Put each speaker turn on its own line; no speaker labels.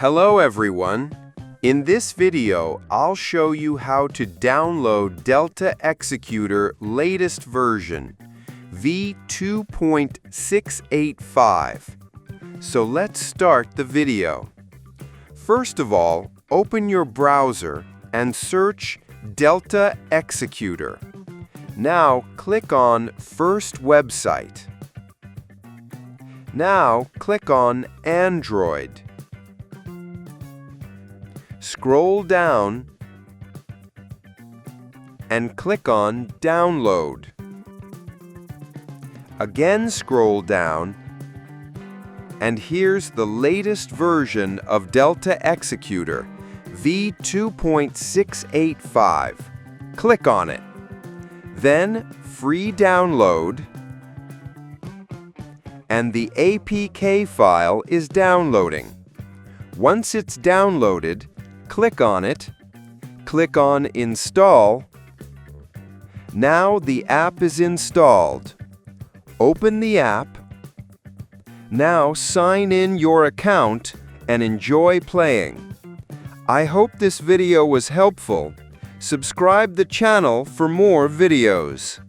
Hello everyone. In this video, I'll show you how to download Delta Executor latest version, v2.685. So let's start the video. First of all, open your browser and search Delta Executor. Now click on First Website. Now click on Android. Scroll down and click on Download. Again scroll down, and here's the latest version of Delta Executor, v2.685. Click on it. Then free download, and the APK file is downloading. Once it's downloaded, click on it, click on Install. Now the app is installed. Open the app. Now sign in your account and enjoy playing. I hope this video was helpful. Subscribe the channel for more videos.